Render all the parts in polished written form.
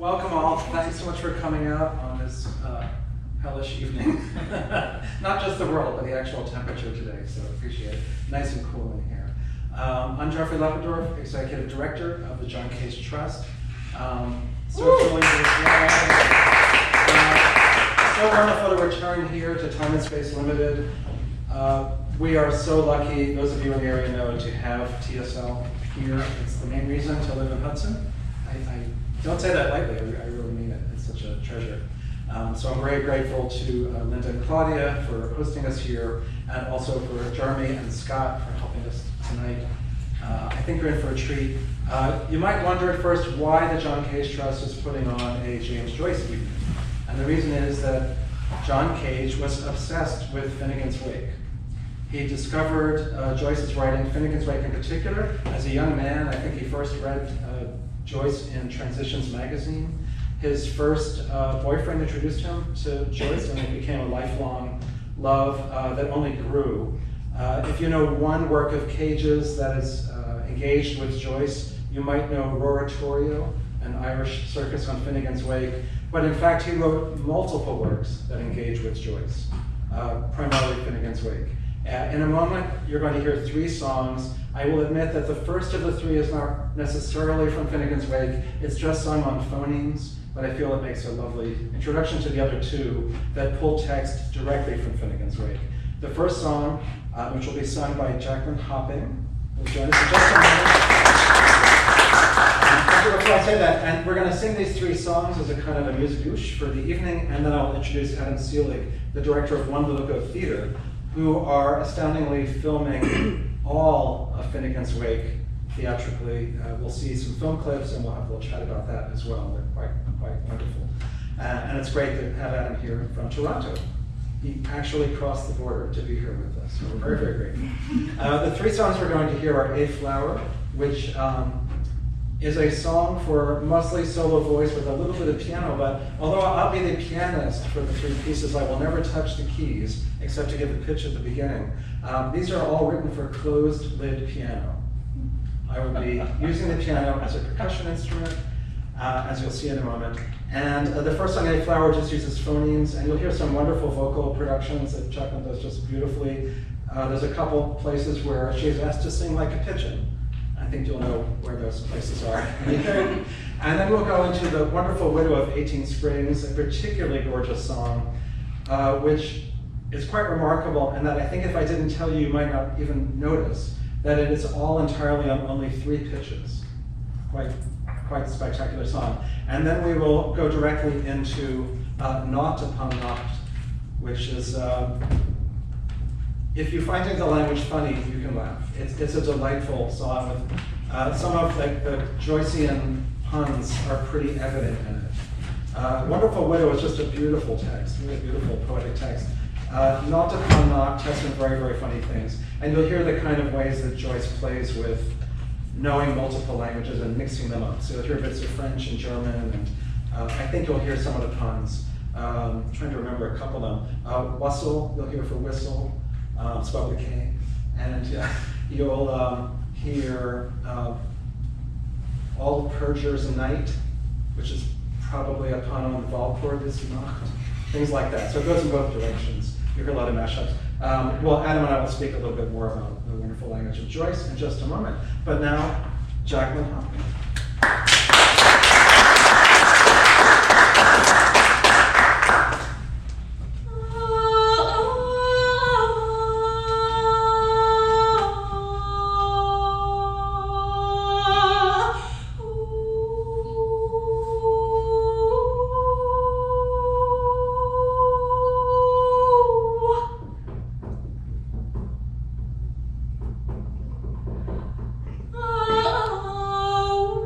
Welcome all. Thanks so much for coming out on this hellish evening. Not just the world, but the actual temperature today, so appreciate it. Nice and cool in here. I'm Jeffrey Lependorf, Executive Director of the John Cage Trust. So wonderful to return here to Time and Space Limited. We are so lucky, those of you in the area know, to have TSL here. It's the main reason to live in Hudson. I don't say that lightly, I really mean it. It's such a treasure. So I'm very grateful to Linda and Claudia for hosting us here, and also for Jeremy and Scott for helping us tonight. I think you're in for a treat. You might wonder at first why the John Cage Trust is putting on a James Joyce evening. And the reason is that John Cage was obsessed with Finnegans Wake. He discovered Joyce's writing, Finnegans Wake in particular, as a young man. I think he first read Joyce in Transitions magazine. His first boyfriend introduced him to Joyce, and it became a lifelong love that only grew. If you know one work of Cage's that is engaged with Joyce, you might know Roratorio, an Irish circus on Finnegans Wake. But in fact, he wrote multiple works that engage with Joyce, primarily Finnegans Wake. In a moment, you're going to hear 3 songs. I will admit that the first of the 3 is not necessarily from Finnegans Wake. It's just sung on phonemes, but I feel it makes a lovely introduction to the other 2 that pull text directly from Finnegans Wake. The first song, which will be sung by Jaclyn will join us in just a moment. Before I say that, and we're going to sing these 3 songs as a kind of a mise-bouche for the evening, and then I'll introduce Adam Seelig, the director of One Logo Theater, who are astoundingly filming all of Finnegans Wake theatrically. We'll see some film clips, and we'll have a little chat about that as well. They're quite wonderful. And it's great to have Adam here from Toronto. He actually crossed the border to be here with us, so we're very, very grateful. The 3 songs we're going to hear are A Flower, which is a song for mostly solo voice with a little bit of piano, but although I'll be the pianist for the 3 pieces, I will never touch the keys except to give the pitch at the beginning. These are all written for closed lid piano. I will be using the piano as a percussion instrument, as you'll see in a moment. And the first song, A Flower, just uses phonemes, and you'll hear some wonderful vocal productions that Jaclyn does just beautifully. There's a couple places where she's asked to sing like a pigeon. I think you'll know where those places are. And then we'll go into the wonderful Widow of 18 Springs, a particularly gorgeous song, which is quite remarkable, and that I think if I didn't tell you, you might not even notice that it is all entirely on only 3 pitches. Quite spectacular song. And then we will go directly into Nacht upon Nacht, which is, if you find the language funny, you can laugh. It's a delightful song with some of the Joycean puns are pretty evident in it. Wonderful Widow is just a beautiful text, really beautiful poetic text. Nacht upon Nacht has some very, very funny things. And you'll hear the kind of ways that Joyce plays with knowing multiple languages and mixing them up. So you'll hear bits of French and German, and I think you'll hear some of the puns. I'm trying to remember a couple of them. Whistle, you'll hear for whistle, spelled with K. And you'll hear All Perjures a Night, which is probably upon on Valpur this Nacht. Things like that. So it goes in both directions. You hear a lot of mashups. Well, Adam and I will speak a little bit more about the wonderful language of Joyce in just a moment. But now, Jaclyn Hopping. Oh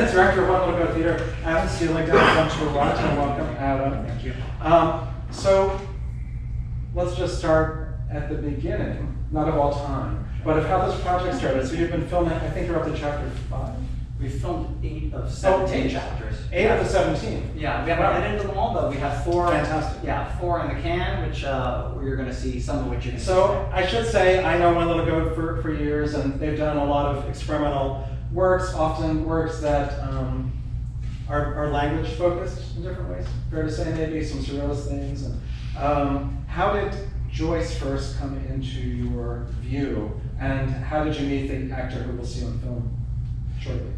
Director of One Little Goat Theater, Adam Seelig, down to watch, and welcome, Adam. Thank you. So let's just start at the beginning, not of all time, but of how this project started. So you've been filming, I think you're up to chapter 5. We filmed 8 of 17 chapters. 8 of the 17. Yeah, we haven't edited them all, but we have 4. Fantastic. Yeah, 4 in the can, which you're going to see some of which you're going to see. So I should say, I know One Little Goat for years, and they've done a lot of experimental works, often works that are language focused in different ways. Fair to say, maybe some surrealist things. And how did Joyce first come into your view, and how did you meet the actor who we'll see on film shortly?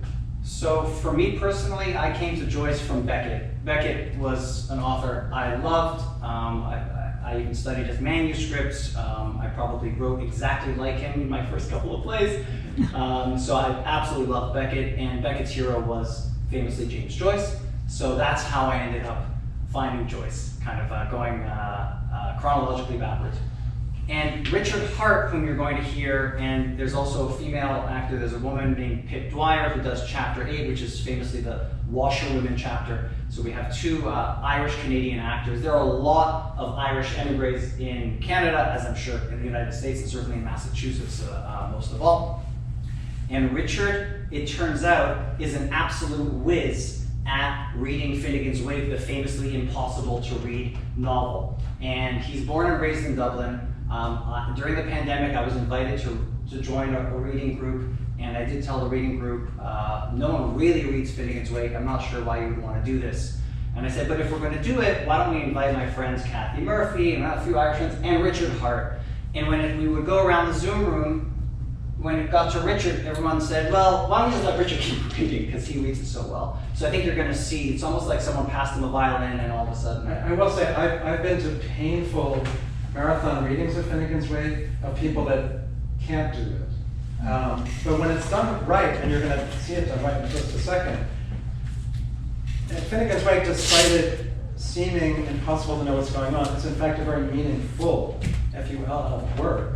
So for me personally, I came to Joyce from Beckett. Beckett was an author I loved. I even studied his manuscripts. I probably wrote exactly like him in my first couple of plays. So I absolutely loved Beckett, and Beckett's hero was famously James Joyce. So that's how I ended up finding Joyce, kind of going chronologically backwards. And Richard Hart, whom you're going to hear, and there's also a female actor, there's a woman named Pip Dwyer who does chapter 8, which is famously the washerwomen chapter. So we have 2 Irish-Canadian actors. There are a lot of Irish emigres in Canada, as I'm sure in the United States, and certainly in Massachusetts most of all. And Richard, it turns out, is an absolute whiz at reading Finnegans Wake, the famously impossible to read novel. And he's born and raised in Dublin. During the pandemic, I was invited to join a reading group, and I did tell the reading group, no one really reads Finnegans Wake. I'm not sure why you would want to do this. And I said, but if we're going to do it, why don't we invite my friends Kathy Murphy and a few Irish friends, and Richard Hart. And when we would go around the Zoom room, when it got to Richard, everyone said, well, why don't we just let Richard keep reading, because he reads it so well. So I think you're going to see, it's almost like someone passed him a violin and all of a sudden. I will say, I've been to painful marathon readings of Finnegans Wake of people that can't do it. But when it's done right, and you're going to see it done right in just a second, Finnegans Wake, despite it seeming impossible to know what's going on, it's in fact a very meaningful, F-U-L-L, work.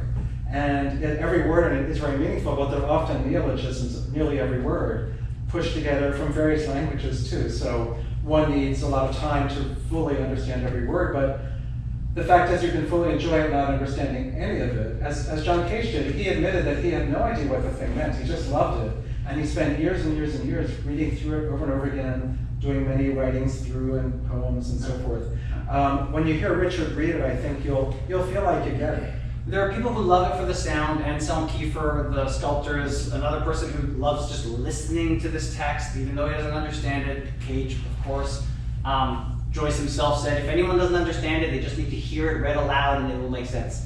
And every word in it is very meaningful, but there are often neologisms, nearly every word, pushed together from various languages too. So one needs a lot of time to fully understand every word, but the fact is you can fully enjoy it without understanding any of it. As John Cage did, he admitted that he had no idea what the thing meant. He just loved it. And he spent years and years and years reading through it over and over again, doing many writings through and poems and so forth. When you hear Richard read it, I think you'll feel like you get it. There are people who love it for the sound. Anselm Kiefer, the sculptor, is another person who loves just listening to this text, even though he doesn't understand it. Cage, of course. Joyce himself said, if anyone doesn't understand it, they just need to hear it read aloud and it will make sense.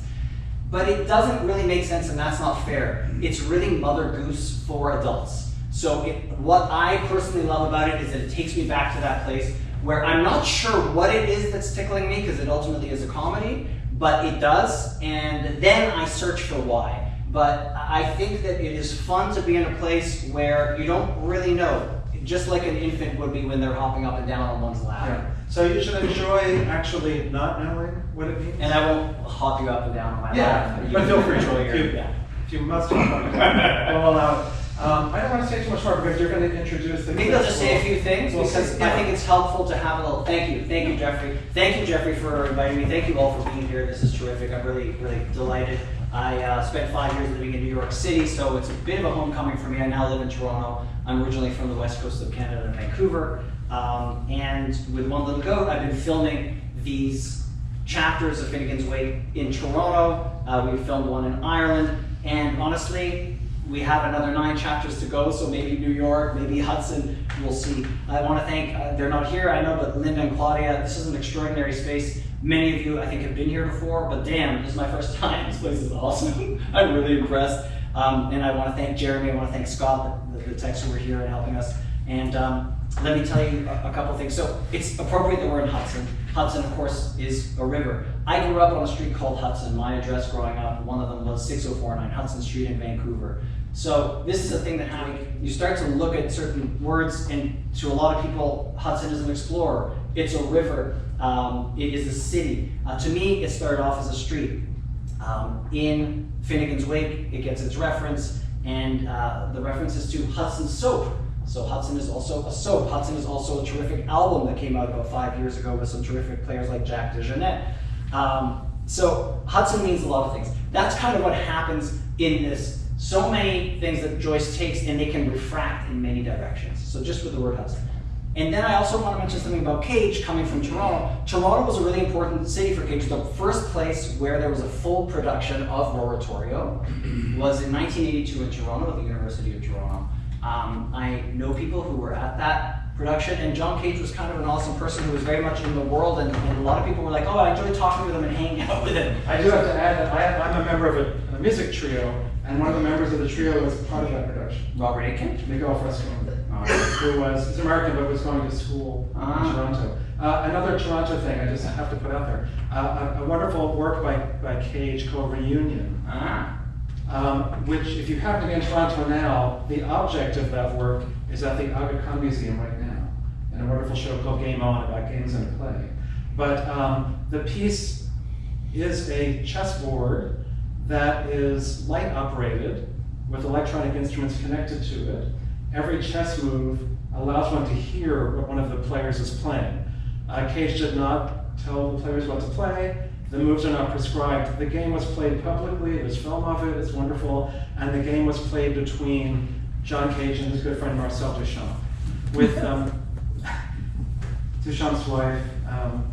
But it doesn't really make sense, and that's not fair. It's really Mother Goose for adults. So what I personally love about it is that it takes me back to that place where I'm not sure what it is that's tickling me, because it ultimately is a comedy, but it does, and then I search for why. But I think that it is fun to be in a place where you don't really know, just like an infant would be when they're hopping up and down on one's lap. Yeah. So you should enjoy actually not knowing what it means. And I won't hop you up and down on my lap. Yeah, but feel free to. If you must hop up and down, we'll allow it. I don't want to say too much more because you're going to introduce the. Maybe I'll just say a few things because I think it's helpful to have a little. Thank you, Jeffrey. Thank you, Jeffrey, for inviting me. Thank you all for being here. This is terrific. I'm really, really delighted. I spent 5 years living in New York City, so it's a bit of a homecoming for me. I now live in Toronto. I'm originally from the west coast of Canada in Vancouver, and with One Little Goat, I've been filming these chapters of Finnegans Wake in Toronto. We filmed one in Ireland, and honestly, we have another 9 chapters to go, so maybe New York, maybe Hudson, we'll see. I want to thank, they're not here, I know, but Linda and Claudia, this is an extraordinary space. Many of you, I think, have been here before, but damn, this is my first time. This place is awesome. I'm really impressed. And I want to thank Jeremy, I want to thank Scott, the techs who were here and helping us. And let me tell you a couple things. So it's appropriate that we're in Hudson. Hudson, of course, is a river. I grew up on a street called Hudson. My address growing up, one of them was 6049 Hudson Street in Vancouver. So this is a thing that you start to look at certain words, and to a lot of people, Hudson is an explorer. It's a river. It is a city. To me, it started off as a street. In Finnegans Wake, it gets its reference, and the reference is to Hudson soap. So Hudson is also a soap. Hudson is also a terrific album that came out about 5 years ago with some terrific players like Jack DeJohnette. So Hudson means a lot of things. That's kind of what happens in this. So many things that Joyce takes and they can refract in many directions. So just with the word Hudson. And then I also want to mention something about Cage coming from Toronto. Toronto was a really important city for Cage. The first place where there was a full production of Oratorio was in 1982 in Toronto at the University of Toronto. I know people who were at that production, and John Cage was kind of an awesome person who was very much in the world, and a lot of people were like, oh, I enjoyed talking with him and hanging out with him. I do have to add that I'm a member of a music trio, and one of the members of the trio was part of that production. Robert Aitken? Miguel Fresco, he's American but was going to school in Toronto. Another Toronto thing I just have to put out there, a wonderful work by Cage called Reunion, which if you happen to be in Toronto now, the object of that work is at the Aga Khan Museum right now, in a wonderful show called Game On about games and play. But the piece is a chessboard that is light operated with electronic instruments connected to it. Every chess move allows one to hear what one of the players is playing. Cage did not tell the players what to play. The moves are not prescribed. The game was played publicly. There's film of it. It's wonderful. And the game was played between John Cage and his good friend Marcel Duchamp, with Duchamp's wife,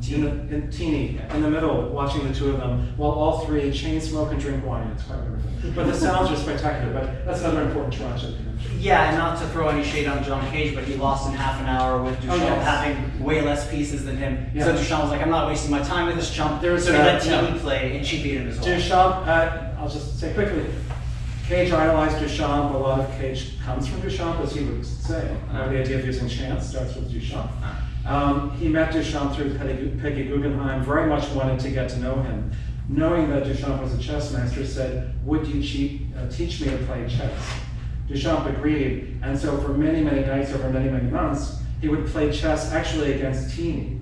Teeny, in the middle, watching the two of them, while all three chain smoke and drink wine. It's quite wonderful. But the sounds are spectacular, but that's another important Toronto connection. Yeah, and not to throw any shade on John Cage, but he lost in half an hour with Duchamp having way less pieces than him. Yeah. So Duchamp was like, I'm not wasting my time with this chump. So he let Teeny play, and she beat him as well. Duchamp, I'll just say quickly, Cage idolized Duchamp. A lot of Cage comes from Duchamp, as he would say. The idea of using chance starts with Duchamp. He met Duchamp through Peggy Guggenheim, very much wanted to get to know him. Knowing that Duchamp was a chess master, said, would you teach me to play chess? Duchamp agreed, and so for many, many nights over many, many months, he would play chess actually against Teeny.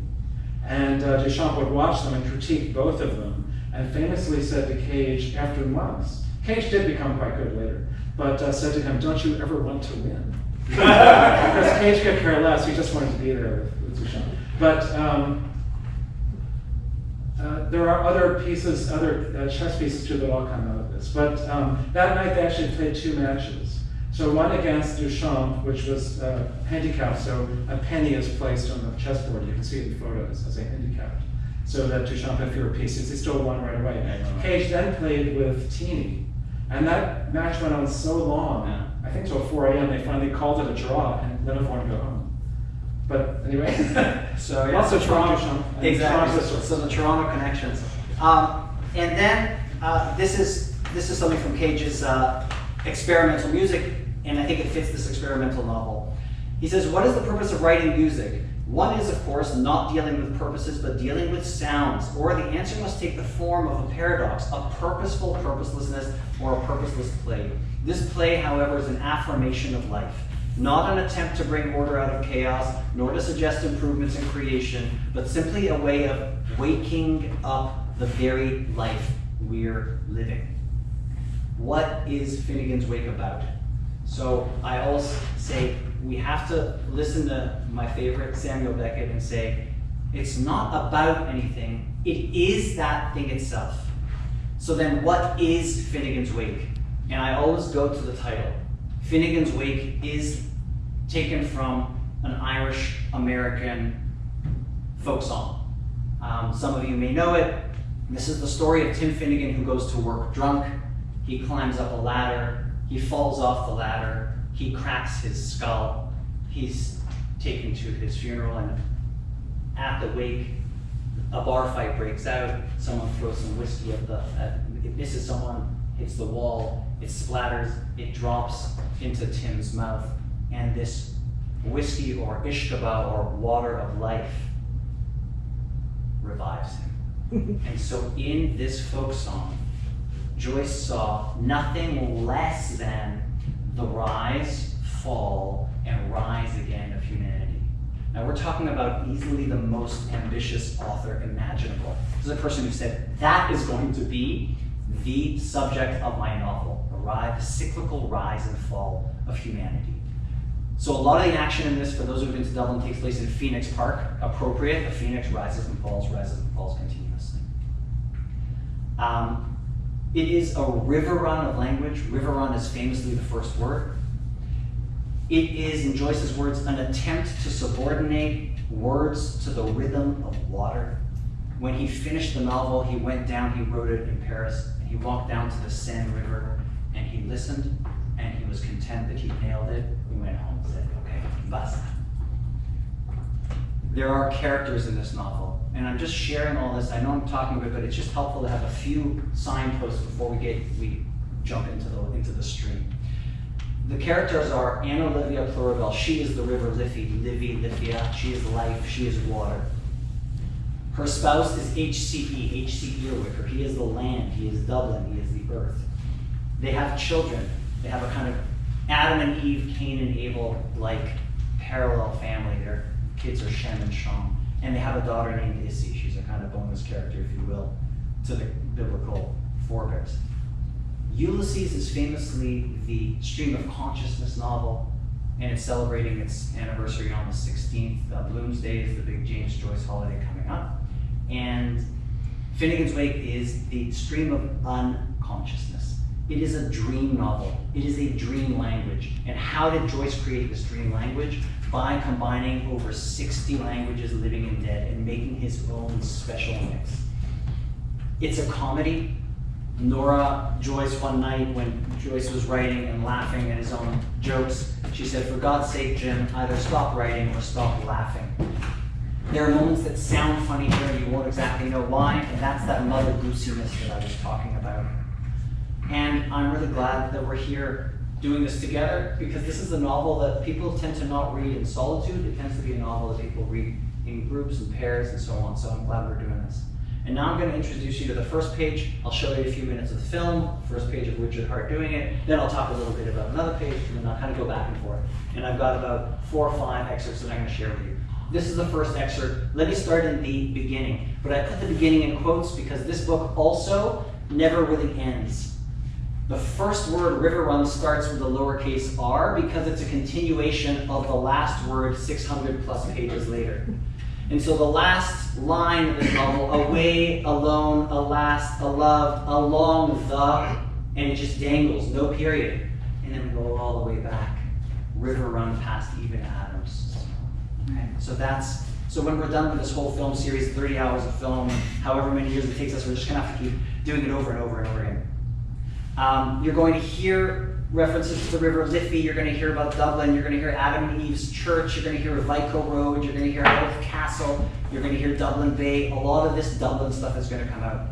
And Duchamp would watch them and critique both of them, and famously said to Cage after months, Cage did become quite good later, but said to him, don't you ever want to win? Because Cage could care less, he just wanted to be there with Duchamp. But there are other pieces, other chess pieces too that all come out of this. But that night they actually played two matches. So one against Duchamp, which was handicapped, so a penny is placed on the chessboard. You can see it in photos as a handicap, so that Duchamp had fewer pieces. He still won right away. Cage then played with Teeny, and that match went on so long, I think till 4 a.m. They finally called it a draw and let everyone go home. But anyway, so yeah, lots of Toronto. Exactly. So the Toronto connections, and then this is something from Cage's experimental music, and I think it fits this experimental novel. He says, what is the purpose of writing music? One is, of course, not dealing with purposes, but dealing with sounds, or the answer must take the form of a paradox, a purposeful purposelessness, or a purposeless play. This play, however, is an affirmation of life, not an attempt to bring order out of chaos, nor to suggest improvements in creation, but simply a way of waking up the very life we're living. What is Finnegans Wake about? So I always say we have to listen to my favorite Samuel Beckett and say, it's not about anything, it is that thing itself. So then what is Finnegans Wake? And I always go to the title. Finnegans Wake is taken from an Irish-American folk song. Some of you may know it. This is the story of Tim Finnegan who goes to work drunk. He climbs up a ladder, he falls off the ladder, he cracks his skull, he's taken to his funeral, and at the wake, a bar fight breaks out, someone throws some whiskey it misses someone, hits the wall, it splatters, it drops into Tim's mouth, and this whiskey or ishkaba or water of life revives him. And so in this folk song, Joyce saw nothing less than the rise, fall, and rise again of humanity. Now we're talking about easily the most ambitious author imaginable. This is a person who said, that is going to be the subject of my novel, the cyclical rise and fall of humanity. So a lot of the action in this, for those who've been to Dublin, takes place in Phoenix Park. Appropriate, the Phoenix rises and falls continuously. It is a river run of language. River run is famously the first word. It is, in Joyce's words, an attempt to subordinate words to the rhythm of water. When he finished the novel, he went down, he wrote it in Paris, and he walked down to the Seine River, and he listened, and he was content that he nailed it. He went home and said, okay, basta. There are characters in this novel, and I'm just sharing all this. I know I'm talking about it, but it's just helpful to have a few signposts before we jump into the stream. The characters are Anna Olivia Plurivel. She is the river Liffey, Livy, Lithia. She is life, she is water. Her spouse is HCE, H.C. Earwicker. He is the land, he is Dublin, he is the earth. They have children. They have a kind of Adam and Eve, Cain and Abel-like parallel family. Their kids are Shem and Sham. And they have a daughter named Issy. She's a kind of bonus character, if you will, to the biblical forebears. Ulysses is famously the stream of consciousness novel, and it's celebrating its anniversary on the 16th. Bloomsday is the big James Joyce holiday coming up. And Finnegans Wake is the stream of unconsciousness. It is a dream novel. It is a dream language. And how did Joyce create this dream language? By combining over 60 languages, living and dead, and making his own special mix. It's a comedy. Nora Joyce, one night when Joyce was writing and laughing at his own jokes, she said, for God's sake, Jim, either stop writing or stop laughing. There are moments that sound funny here and you won't exactly know why, and that's that mother goosiness that I was talking about. And I'm really glad that we're here doing this together, because this is a novel that people tend to not read in solitude. It tends to be a novel that people read in groups and pairs and so on, so I'm glad we're doing this. And now I'm going to introduce you to the first page. I'll show you a few minutes of the film, first page of Richard Hart doing it, then I'll talk a little bit about another page, and then I'll kind of go back and forth. And I've got about 4 or 5 excerpts that I'm going to share with you. This is the first excerpt. Let me start in the beginning. But I put the beginning in quotes because this book also never really ends. The first word, river run, starts with a lowercase r because it's a continuation of the last word 600 plus pages later. And so the last line of this novel, away, alone, alas, aloved, along the, and it just dangles, no period. And then we go all the way back. River run past even Adams. Okay, so when we're done with this whole film series, 30 hours of film, however many years it takes us, we're just gonna have to keep doing it over and over and over again. You're going to hear references to the River Liffey, you're going to hear about Dublin, you're going to hear Adam and Eve's Church, you're going to hear Vico Road, you're going to hear Howth Castle, you're going to hear Dublin Bay. A lot of this Dublin stuff is going to come out.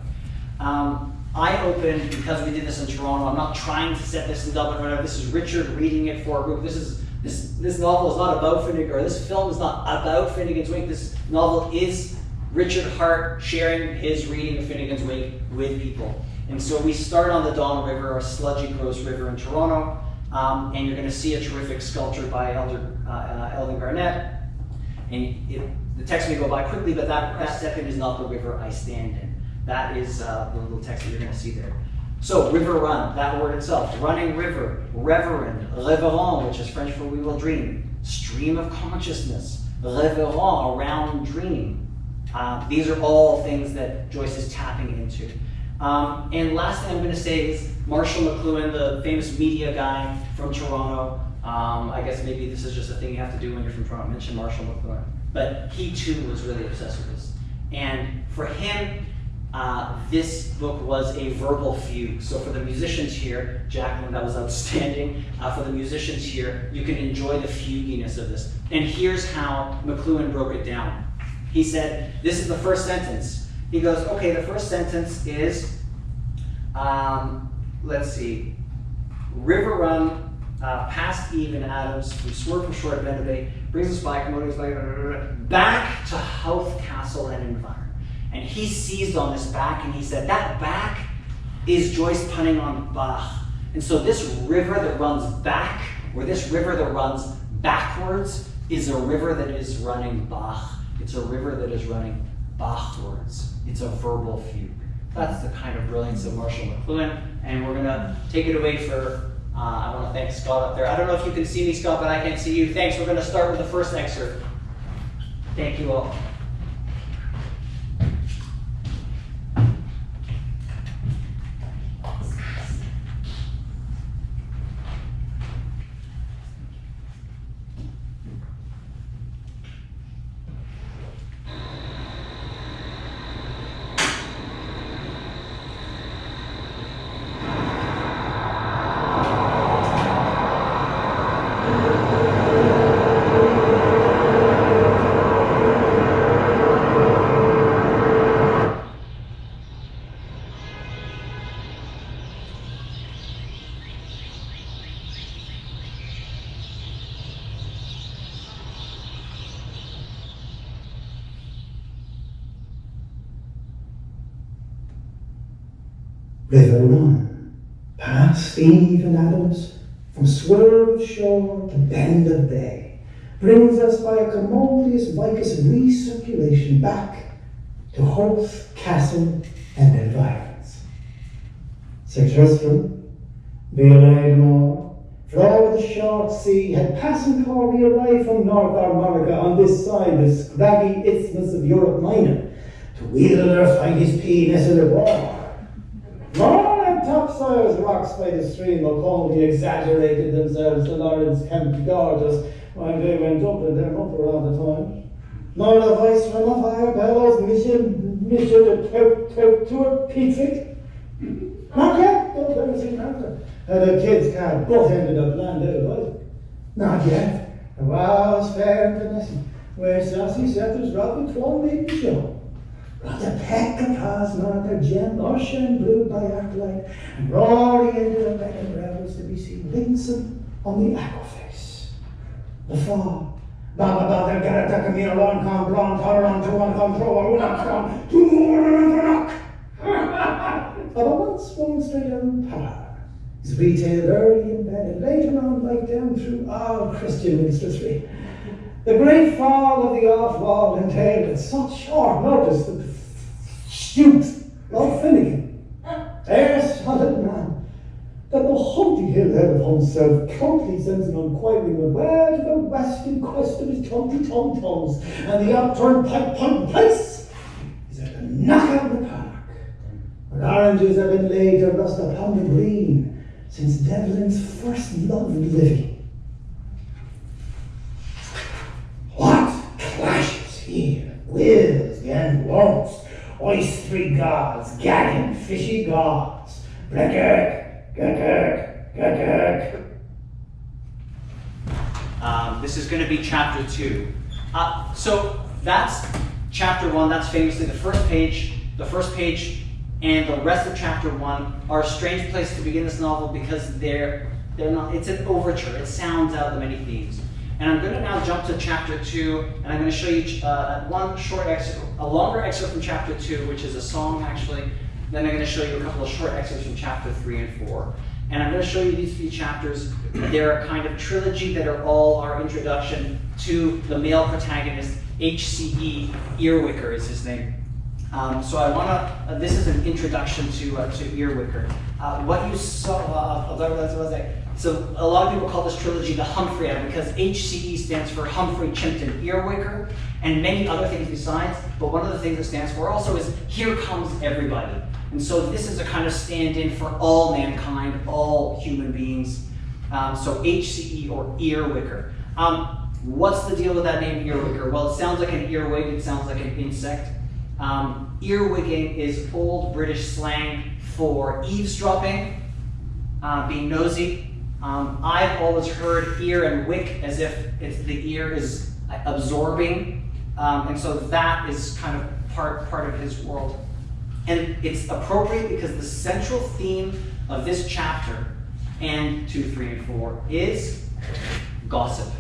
I opened, because we did this in Toronto, I'm not trying to set this in Dublin or whatever, this is Richard reading it for a group. This novel is not about Finnegans, or this film is not about Finnegans Wake. This novel is Richard Hart sharing his reading of Finnegans Wake with people. And so we start on the Don River, a sludgy, gross river in Toronto, and you're going to see a terrific sculpture by Eldon Garnett. And the text may go by quickly, but that second is not the river I stand in. That is the little text that you're going to see there. So, river run, that word itself, running river, reverend, reverend, which is French for we will dream, stream of consciousness, reverend, around dream. These are all things that Joyce is tapping into. And last thing I'm going to say is Marshall McLuhan, the famous media guy from Toronto. I guess maybe this is just a thing you have to do when you're from Toronto, mention Marshall McLuhan. But he too was really obsessed with this. And for him, this book was a verbal fugue. So for the musicians here, Jaclyn, that was outstanding. For the musicians here, you can enjoy the fuginess of this. And here's how McLuhan broke it down. He said, this is the first sentence. He goes, okay, the first sentence is, let's see, river run, past Eve and Adams, we swerve from shore at Vendée Bay, brings us by, back to Howth Castle and environment. And he seized on this back and he said, that back is Joyce punning on Bach. And so this river that runs back, or this river that runs backwards, is a river that is running Bach. It's a river that is running Bachwards. It's a verbal fugue. That's the kind of brilliance of Marshall McLuhan, and we're going to take it away for I want to thank Scott up there. I don't know if you can see me, Scott, but I can't see you. Thanks. We're going to start with the first excerpt. Thank you all. River run, past Eve and Adams, from swerve of shore to bend of bay, brings us by a commodious vicus recirculation back to Hoth, Castle, and environs. Sir Tristram, Bealaidmore, for all the short sea, had passing Corby arrived from North Armorica on this side the scraggy isthmus of Europe Minor, to wield or fight his penis in the war. Nor at topsides rocks by the stream O'Connell exaggerated themselves to Lawrence Kemp gorgeous while they went up and down up around the time. Nor the voice from a fire bellows mission to a Petrick. Not yet, don't ever see after. And the kids can't both ended up landed right. Not yet. The was fair and finessing, where Sassy Setters Robin Twan made the show. But a peck of paws, not a gem, lush and blue by arclight, and roaring into the begging revels to be seen winsome on the aquaface. The fall. Baba Baba Garata Camino Long Con Blonde Tolerant to one control, one con, two more and knock. About once one straight on power. Is retailed early in bed and later on like down through all Christian minstrelsy. The great fall of the off-wall entailed at such short notice that the stoops of Finnegan, their solid man, that the hunting hill head of himself promptly sends an inquiring well to the west in quest of his tum-tum-tums, and the upturned pipe place is at the knockout in the park, where oranges have been laid to rust upon the green since Devlin's first love living. What clashes here, wills and won'ts, oystery gods, gagging fishy gods, Breckirk, Gertrude. This is going to be chapter 2. So that's chapter 1. That's famously the first page. The first page and the rest of chapter 1 are a strange place to begin this novel because they're not. It's an overture. It sounds out the many themes. And I'm going to now jump to chapter 2, and I'm going to show you one short excerpt, a longer excerpt from chapter 2, which is a song actually. Then I'm going to show you a couple of short excerpts from chapter 3 and 4. And I'm going to show you these 3 chapters. They're a kind of trilogy that are all our introduction to the male protagonist, HCE Earwicker is his name. So I want to, this is an introduction to Earwicker. What you saw, so a lot of people call this trilogy the Humphreyiad because HCE stands for Humphrey Chimpton Earwicker and many other things besides, but one of the things it stands for also is Here Comes Everybody. And so this is a kind of stand-in for all mankind, all human beings. So HCE or Earwicker. What's the deal with that name Earwicker? Well, it sounds like an earwig, it sounds like an insect. Earwigging is old British slang for eavesdropping, being nosy. I've always heard ear and wick as if the ear is absorbing, and so that is kind of part of his world. And it's appropriate because the central theme of this chapter and 2, 3, and 4 is gossip.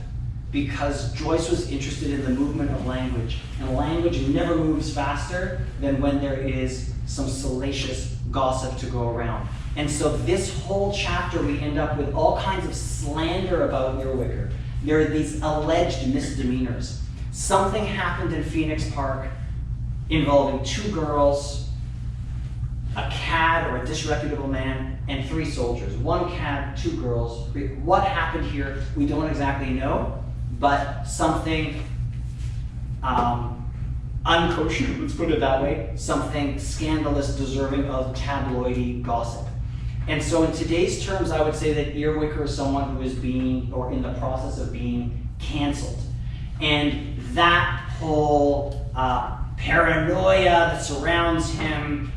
Because Joyce was interested in the movement of language, and language never moves faster than when there is some salacious gossip to go around. And so this whole chapter we end up with all kinds of slander about Earwicker. There are these alleged misdemeanors. Something happened in Phoenix Park involving 2 girls, a cad or a disreputable man, and 3 soldiers. 1 cat, 2 girls. What happened here, we don't exactly know, but something unkosher, let's put it that way, something scandalous, deserving of tabloidy gossip. And so in today's terms, I would say that Earwicker is someone who is being, or in the process of being, canceled. And that whole paranoia that surrounds him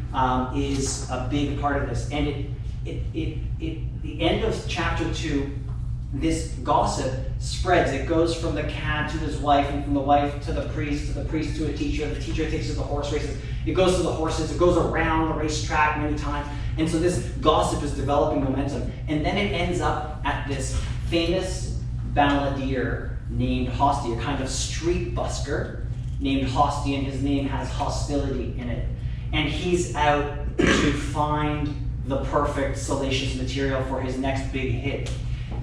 is a big part of this. And the end of chapter 2, this gossip spreads. It goes from the cad to his wife, and from the wife to the priest to a teacher. The teacher takes it to the horse races. It goes to the horses. It goes around the racetrack many times. And so this gossip is developing momentum. And then it ends up at this famous balladeer named Hosty, a kind of street busker named Hosty, and his name has hostility in it. And he's out to find the perfect salacious material for his next big hit.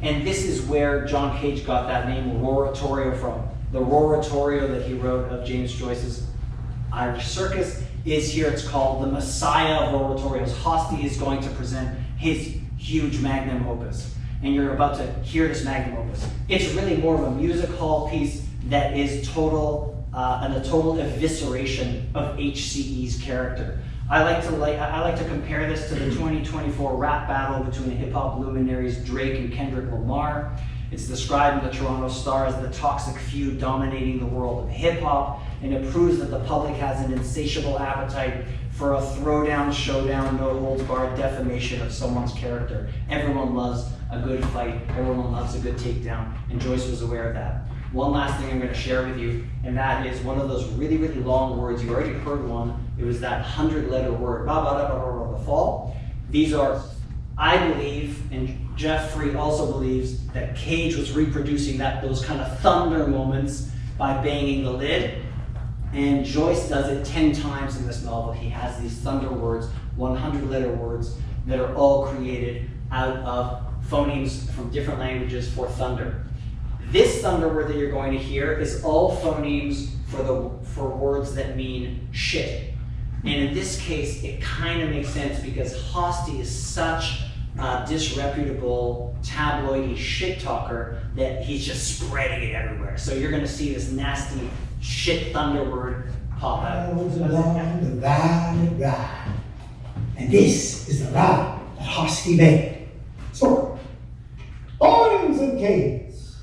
And this is where John Cage got that name Roratorio from. The Roratorio that he wrote of James Joyce's Irish Circus is here. It's called The Messiah of Oratorios. Hosty is going to present his huge magnum opus. And you're about to hear this magnum opus. It's really more of a music hall piece that is a total evisceration of HCE's character. I like to compare this to the 2024 rap battle between hip-hop luminaries Drake and Kendrick Lamar. It's described in the Toronto Star as the toxic feud dominating the world of hip-hop, and it proves that the public has an insatiable appetite for a throwdown, showdown, no-holds-barred defamation of someone's character. Everyone loves a good fight. Everyone loves a good takedown, and Joyce was aware of that. One last thing I'm going to share with you, and that is one of those really, really long words. You already heard one. It was that 100-letter word, the fall. These are, I believe, and Jeffrey also believes, that Cage was reproducing those kind of thunder moments by banging the lid. And Joyce does it 10 times in this novel. He has these thunder words, 100-letter words, that are all created out of phonemes from different languages for thunder. This thunder word that you're going to hear is all phonemes for words that mean shit. And in this case, it kind of makes sense because Hosty is such a disreputable, tabloidy shit talker that he's just spreading it everywhere. So you're going to see this nasty shit thunder word pop out. Along the ride. And this is the ride that Hosty made. So, boys and caves,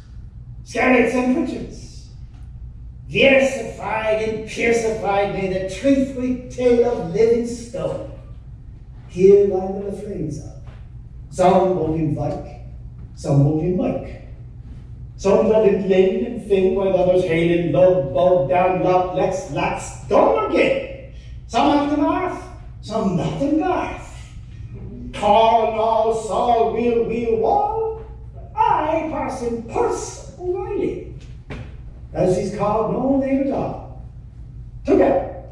scarlets and twitches, versified and piercified may the truthful tale of living stone. Here lie the refrains of. Some William Vike, some William Mike. Some William Lynn and Finn, while others hail in love, bow down, love, lex, lats, done again. Some Acton Arth, some Notting Garth. Carl, Saul, wheel, wall. I, Parson Purse O'Reilly. As he's called, no name at all. Together.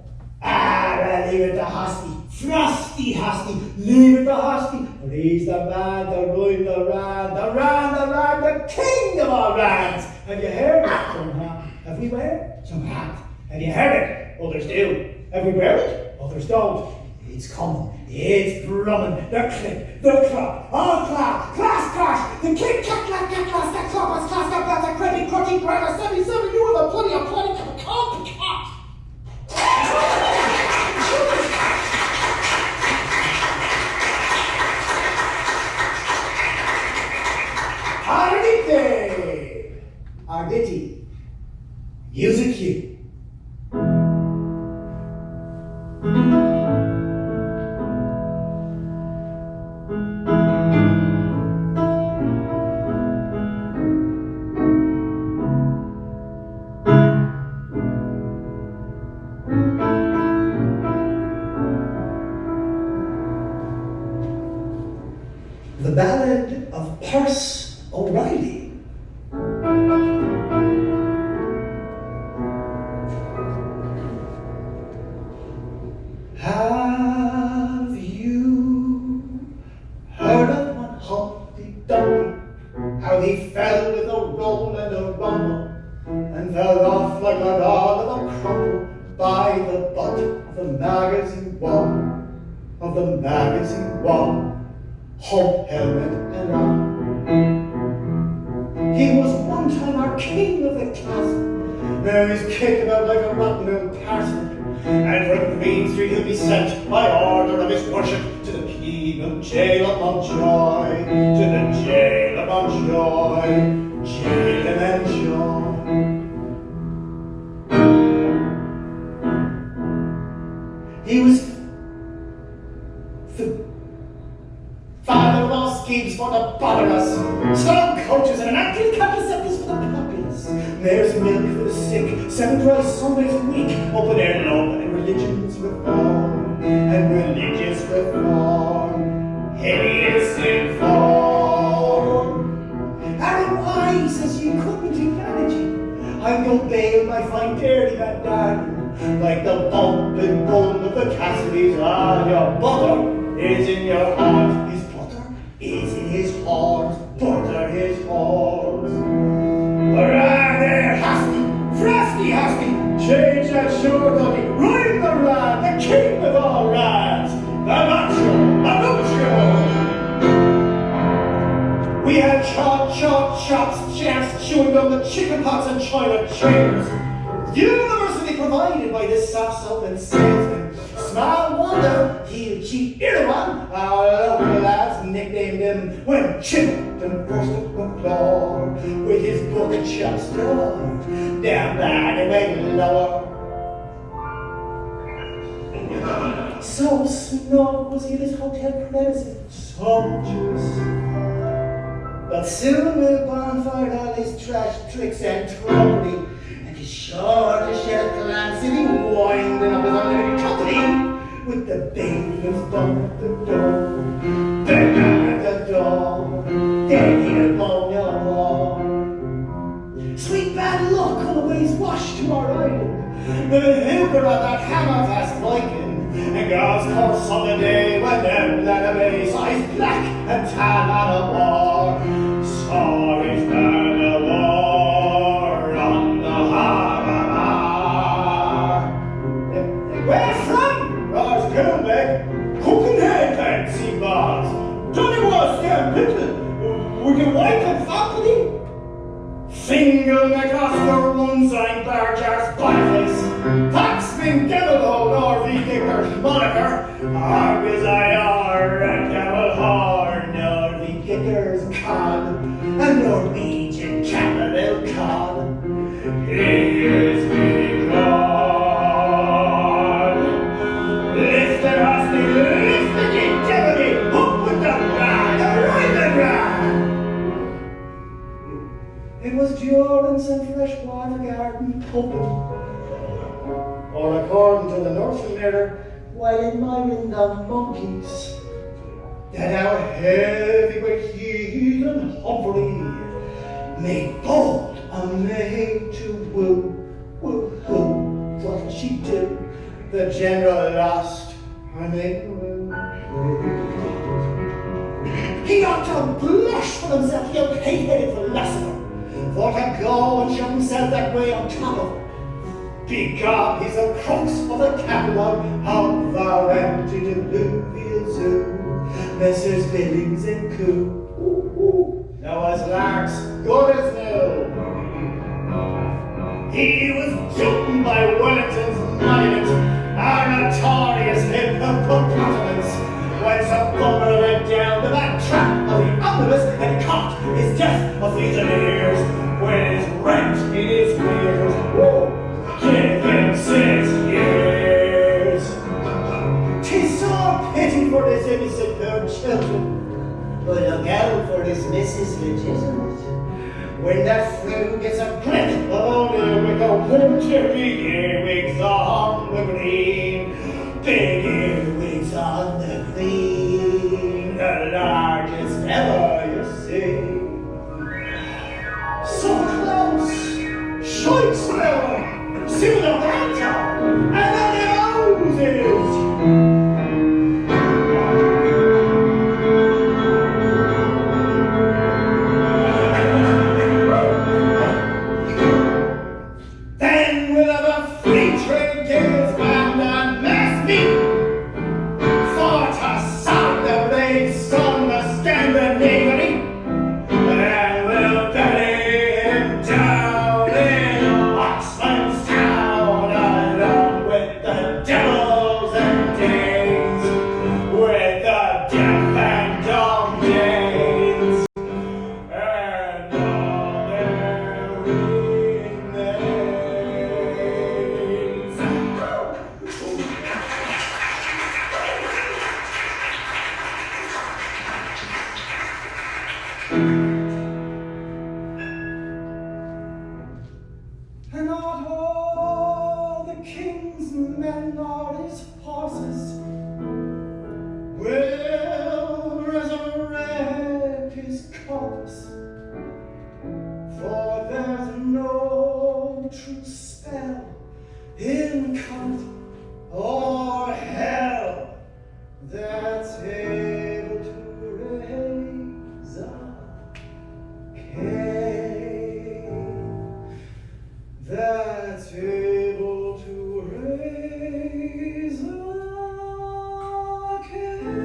I'll leave it to Hosty. Frosty Hosty, leave it to Hosty. For he's the man, the ruin, the ran, the king of all rans. Have you heard it? Somehow. Everywhere? Somehow. Have you heard it? Others do. Everywhere it? Others don't. It's coming. It's brumming. The click, the clock, all clock, class, the kick, class, that clock, was class, that credit, crutchy, grammar, 77, you were the plenty of copycat. Arditi. Use a cue. The Ballad of Purse O'Reilly. Have you heard of one Humpty Dumpty? How he fell with a roll and a rumble, and fell off like a log of a crumble by the butt of the magazine wall, Hope, helmet, and arm. He was one time our king of the castle. Now he's kicked about like a rotten old parson. And from Green Street he'll be sent by order of his worship to the penal jail of Mountjoy. To the jail of Mountjoy. Jail and enjoy. He was father of all schemes for the botherless, strong coaches and an active contraceptives for the populace, mare's milk for the sick, 7 dry Sundays a week, open air love and religious reform, hideous inform. Harry wise as you couldn't imagine, I'm no bail my fine dirty bad darling, like the bump and bone of the Cassidys. Ah, your butter is in your heart. His butter is in his heart. Butter his heart. Hurrah there, Hasty! Frosty Hasty! Change that short doggy. Ride the rat, the king of all rats. The macho. We had chops, champs, chewing gum, the chicken pots and china chairs. University provided by this soft-soaping salesman. Small wonder he'll cheat everyone. Our local lads nicknamed him when chipped and burst up the floor with his book of chops down bad and went lower. So snug was he in his hotel premises, sumptuous. But soon Will bonfired all his trash tricks and trumpery, and his sure to shed a glance in him winding up his unlimited company with the bailiff's bump at the door. Bang at the door, then he'll go no more. Sweet bad luck always washed to our island, the hooker of that hammer-fast Viking, and God's curse on the day when them that amaze saw his black and tan on a war. Saw his man a war on the harbour. Where from? Ross Kilbeck, Copenhagen, fancy bars. Johnny was there, little. We can wipe and faculty. Single McOsker, one sign bar jars, Boniface. Foxman, Devilhole, Norby Dickers, Moniker. Argus IR and Devil Horn, Norby Dickers, Cod. And Norwegian Campbell Cod. He is big God. Lift the hosting, lift the devil, up with the rod, right the rod. It was Durance and Freshwater Garden pumping, or according to the Northern Mirror, while admiring the monkeys, that our heavyweight heel and Humphrey made bold a maid to woo. What did she do? The general lost her maid woo. He ought to blush for himself, the old hate-headed philosopher. For to go and show himself that way on top of. Begob, he's a crux of the catalogue of our antediluvial zoo. Messrs. Billings and Coo. Now as larks, good as new. He was jumped by Wellington's monument, our notorious hippopotamus, when some bummer went down the back track of the omnibus and caught his death of Fusiliers with his rent in his ears. Give him 6 years. 'Tis so pity for this innocent poor children, but look out for this Mrs. Legitimate. When that flu gets a grip of old Erica, winter big earwigs on the green, big earwigs on the green, the largest ever you see. So close, shite smell, see the banter, and then the roses. Son the true spell in comfort or hell that's able to raise a cane, that's able to raise a cane.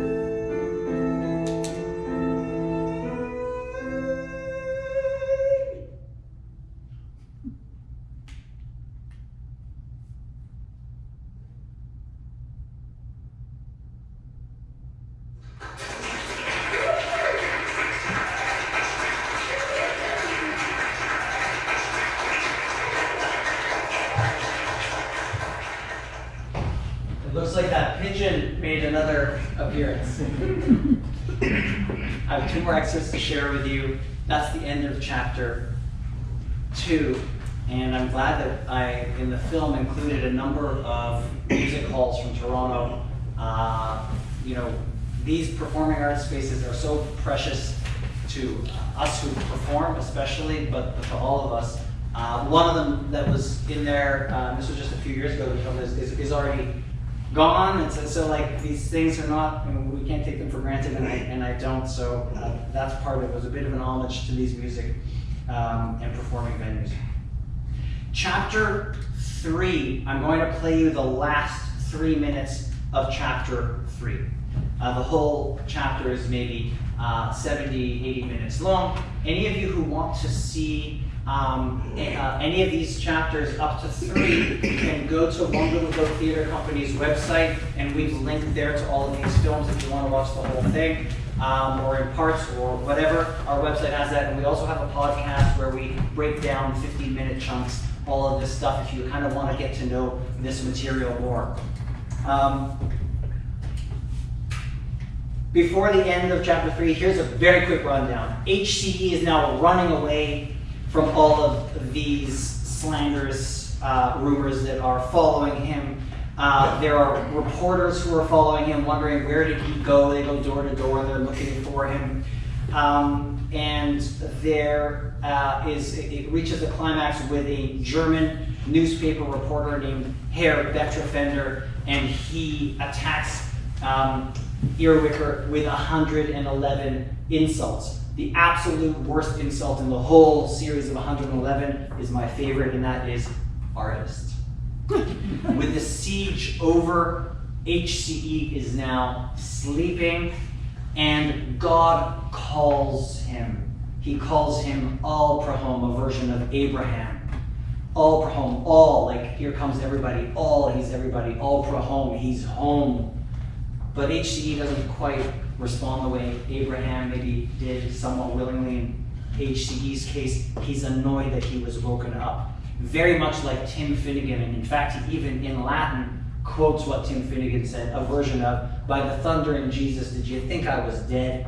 It looks like that pigeon made another appearance. I have 2 more excerpts to share with you. That's the end of chapter 2. And I'm glad that I, in the film, included a number of music halls from Toronto. You know, these performing arts spaces are so precious to us who perform especially, but to all of us. One of them that was in there, this was just a few years ago, the film is already gone. And so like these things are not, I mean, we can't take them for granted, and I don't. So that's part of it. It was a bit of an homage to these music and performing venues. Chapter 3, I'm going to play you the last 3 minutes of chapter 3. The whole chapter is maybe 70, 80 minutes long. Any of you who want to see any of these chapters up to 3 can go to Wonderful Theatre Company's website, and we've linked there to all of these films if you want to watch the whole thing, or in parts or whatever. Our website has that, and we also have a podcast where we break down 15-minute chunks, all of this stuff, if you kind of want to get to know this material more. Before the end of chapter 3, here's a very quick rundown. HCE is now running away from all of these slanderous rumors that are following him. There are reporters who are following him, wondering where did he go. They go door to door, they're looking for him. And there it reaches a climax with a German newspaper reporter named Herr Betrefender, and he attacks Earwicker with 111 insults. The absolute worst insult in the whole series of 111 is my favorite, and that is artist. With the siege over, HCE is now sleeping, and God calls him. He calls him Al Prahom, a version of Abraham. Al Prahom, all, like here comes everybody, all, he's everybody, Al Prahom, he's home. But HCE doesn't quite respond the way Abraham maybe did, somewhat willingly. In HCE's case, he's annoyed that he was woken up. Very much like Tim Finnegan, and in fact, he even in Latin quotes what Tim Finnegan said, a version of, "By the thunder in Jesus, did you think I was dead?"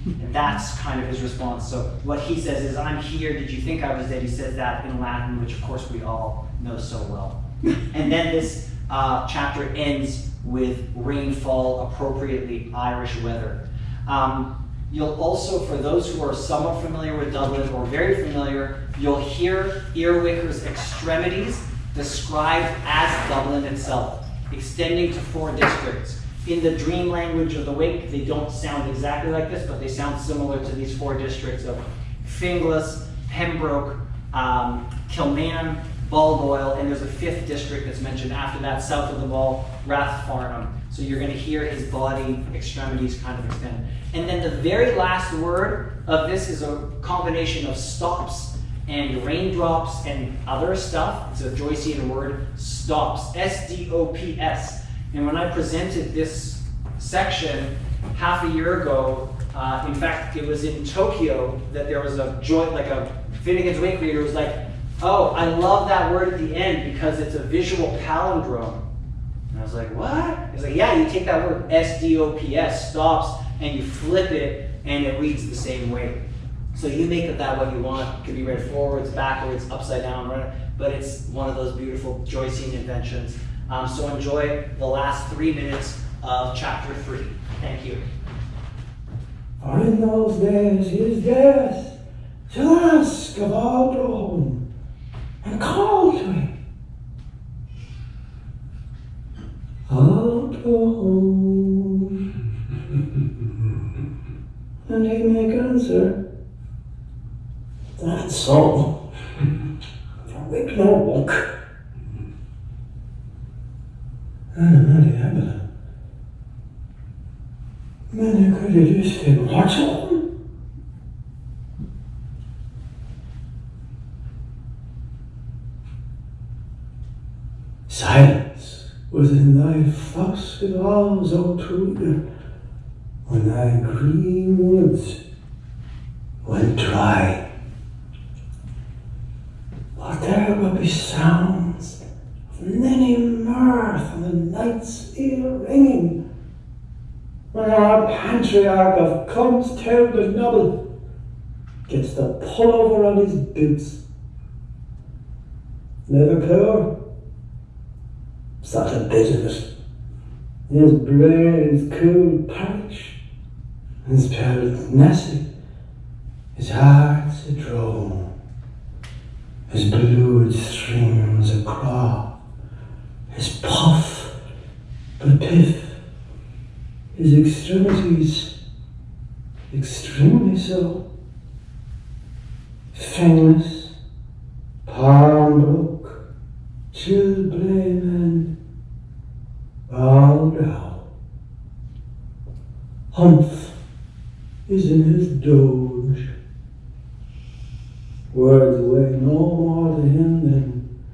And that's kind of his response. So what he says is, "I'm here, did you think I was dead?" He says that in Latin, which of course we all know so well. And then this chapter ends with rainfall, appropriately Irish weather. You'll also, for those who are somewhat familiar with Dublin or very familiar, you'll hear Earwicker's extremities described as Dublin itself, extending to 4 districts. In the dream language of the Wake, they don't sound exactly like this, but they sound similar to these 4 districts of Finglas, Pembroke, Kilmainham, Baldoyle, and there's a 5th district that's mentioned after that, south of the Ball, Rathfarnham. So you're going to hear his body extremities kind of extend. And then the very last word of this is a combination of stops and raindrops and other stuff. It's a Joycean word, stops, S-D-O-P-S. And when I presented this section half a year ago, in fact, it was in Tokyo that there was a Finnegans Wake reader was like, "Oh, I love that word at the end because it's a visual palindrome." And I was like, "What?" He's like, "Yeah, you take that word S-D-O-P-S, stops, and you flip it, and it reads the same way." So you make of that what you want. It can be read forwards, backwards, upside down, right? But it's one of those beautiful Joycean inventions. So enjoy the last 3 minutes of chapter 3. Thank you. For in those days his death to ask of our home, and call to for wig nor walk. Many Evelyn. Many could you just watch on? Silence within thy frosted halls, O Trude, when thy green woods went dry. But there will be sounds of many mirth on the night's ear ringing, when our patriarch of Combs Terrible Noble gets the pullover on his boots. Liverpool, such a bit of it. His brain's cool parish, his parrot Nessie, his heart's a drone, his blood streams a craw, his puff but piff, his extremities extremely so. Fengless, Palmbrook, Chilblame and Baldow. Humph is in his doge. Words weigh no more to him than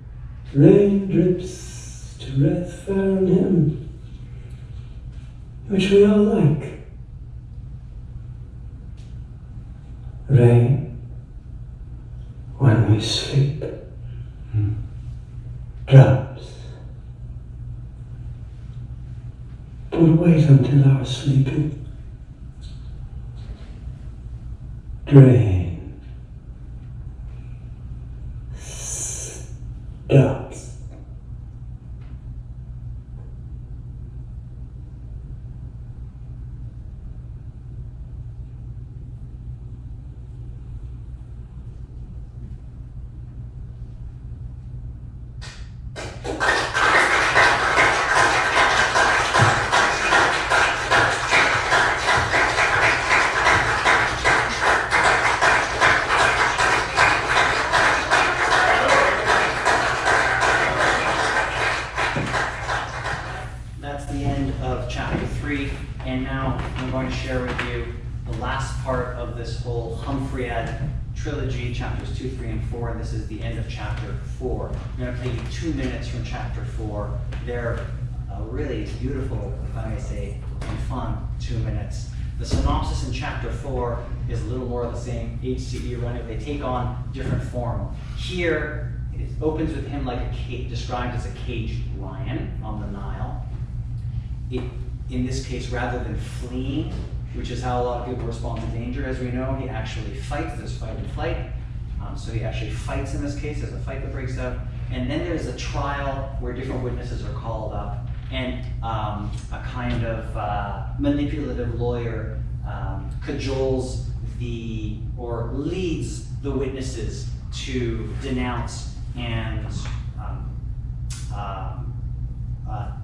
rain drips to Redfern him, which we all like. Rain when we sleep. Drops. But wait until our sleeping. Drain. Stops. That's the end of chapter 3, and now I'm going to share with you the last part of this whole Humphread trilogy, chapters 2, 3, and 4, and this is the end of chapter 4. I'm going to play you 2 minutes from chapter 4. They're really beautiful, if I may say, and fun 2 minutes. The synopsis in chapter 4 is a little more of the same HCE running. They take on different form. Here, it opens with him like a cage, described as a caged lion on the Nile. In this case, rather than fleeing, which is how a lot of people respond to danger, as we know, he actually fights. There's fight and flight. So he actually fights in this case. There's a fight that breaks out. And then there's a trial where different witnesses are called up, and a kind of manipulative lawyer cajoles or leads the witnesses to denounce and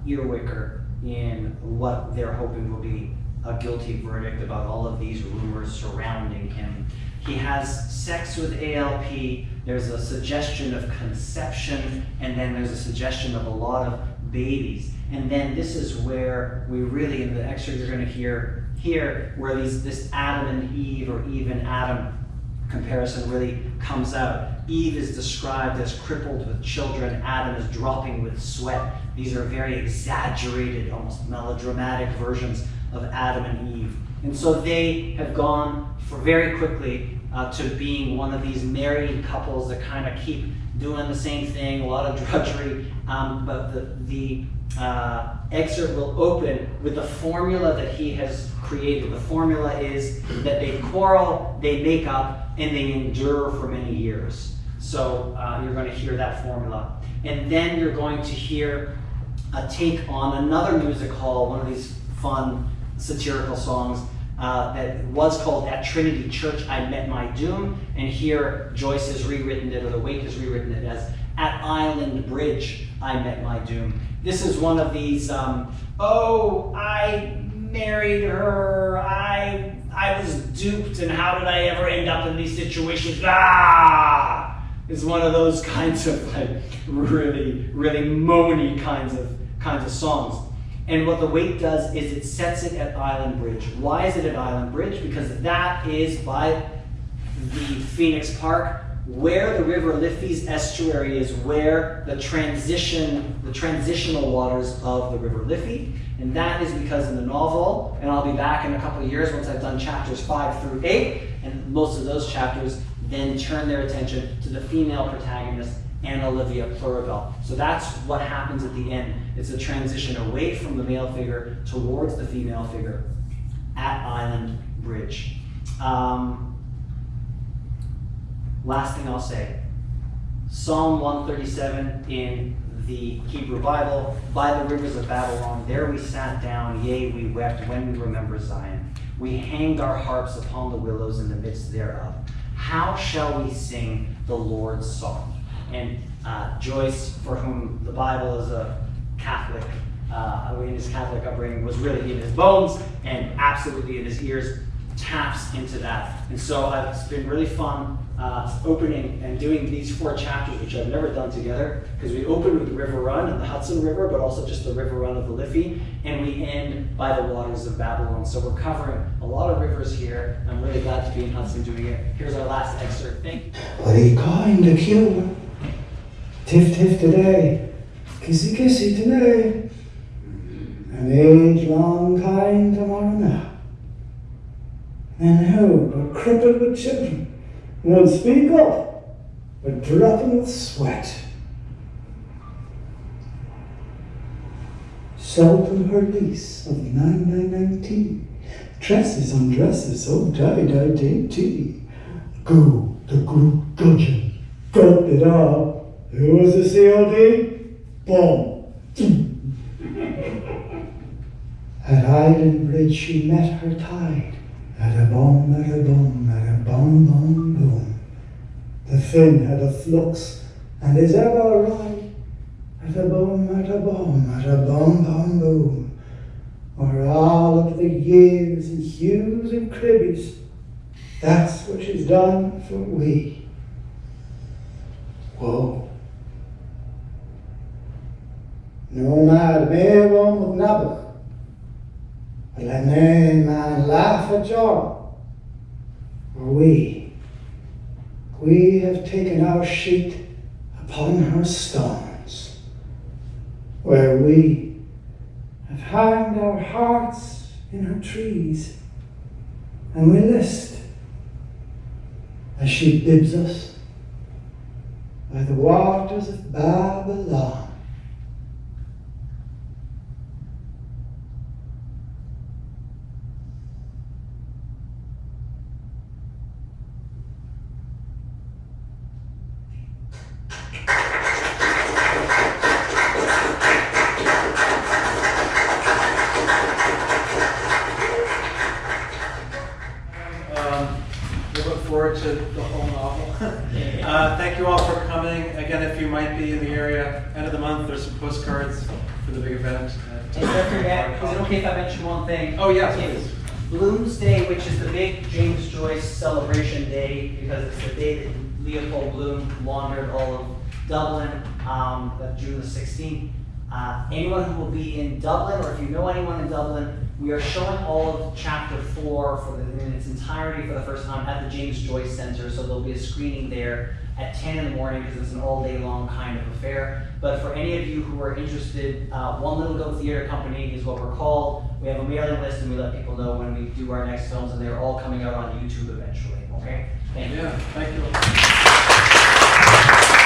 earwicker in what they're hoping will be a guilty verdict about all of these rumors surrounding him. He has sex with ALP, there's a suggestion of conception, and then there's a suggestion of a lot of babies. And then this is where we really, in the excerpt you're going to hear here, where this Adam and Eve, or Eve and Adam comparison really comes out. Eve is described as crippled with children. Adam is dropping with sweat. These are very exaggerated, almost melodramatic versions of Adam and Eve. And so they have gone very quickly to being one of these married couples that kind of keep doing the same thing, a lot of drudgery. But the excerpt will open with the formula that he has created. The formula is that they quarrel, they make up, and they endure for many years. So you're going to hear that formula. And then you're going to hear a take on another music hall, one of these fun satirical songs that was called At Trinity Church I Met My Doom. And here Joyce has rewritten it, or the Wake has rewritten it as At Island Bridge I Met My Doom. This is one of these, oh, I married her, I was duped, and how did I ever end up in these situations? is one of those kinds of like really, really moany kinds of songs. And what the weight does is it sets it at Island Bridge. Why is it at Island Bridge? Because that is by the Phoenix Park, where the River Liffey's estuary is, where the transitional waters of the River Liffey. And that is because in the novel, and I'll be back in a couple of years once I've done chapters 5 through 8, and most of those chapters then turn their attention to the female protagonist, Anne Olivia Pluribel. So that's what happens at the end. It's a transition away from the male figure towards the female figure at Island Bridge. Last thing I'll say, Psalm 137 in the Hebrew Bible, by the rivers of Babylon, there we sat down, yea, we wept when we remember Zion. We hanged our harps upon the willows in the midst thereof. How shall we sing the Lord's song? And Joyce, for whom the Bible is a Catholic, in his Catholic upbringing, was really in his bones and absolutely in his ears, taps into that. And so it's been really fun opening and doing these 4 chapters, which I've never done together, because we open with the River Run and the Hudson River, but also just the River Run of the Liffey, and we end by the waters of Babylon. So we're covering a lot of rivers here. I'm really glad to be in Hudson doing it. Here's our last excerpt. Thank you. What are you kind of cute? Tiff tiff today, kissy kissy today, an age-long kind tomorrow now. And who but crippled with children won't speak up, but dropping with sweat. Sold from her lease of 9919, dresses on dresses, oh die dainty. Go the group gudgeon, gulped it up. Who was the COD? Boom. At Island Bridge she met her tide. At a boom, at a boom, at a boom, boom, boom. The Finn had a flux, and is ever right. At a boom, at a boom, at a boom, boom, boom. Or all of the years and hues and cribbies, that's what she's done for we. Whoa. No mad may one with Nabuck. But let no man laugh at joy, for we have taken our sheet upon her stones, where we have hanged our hearts in her trees, and we list, as she bids us, by the waters of Babylon. We look forward to the whole novel. Thank you all for coming. Again, if you might be in the area, end of the month, there's some postcards for the big event. And don't forget, is it okay if I mention one thing? Oh, yes, It's please. Bloomsday, which is the big James Joyce celebration day, because it's the day that Leopold Bloom wandered all of Dublin, June the 16th. Anyone who will be in Dublin, or if you know anyone in Dublin, we are showing all of chapter 4 in its entirety for the first time at the James Joyce Center, so there'll be a screening there at 10 in the morning because it's an all-day long kind of affair. But for any of you who are interested, One Little Goat Theater Company is what we're called. We have a mailing list and we let people know when we do our next films, and they're all coming out on YouTube eventually, okay? Thank you. Yeah, thank you.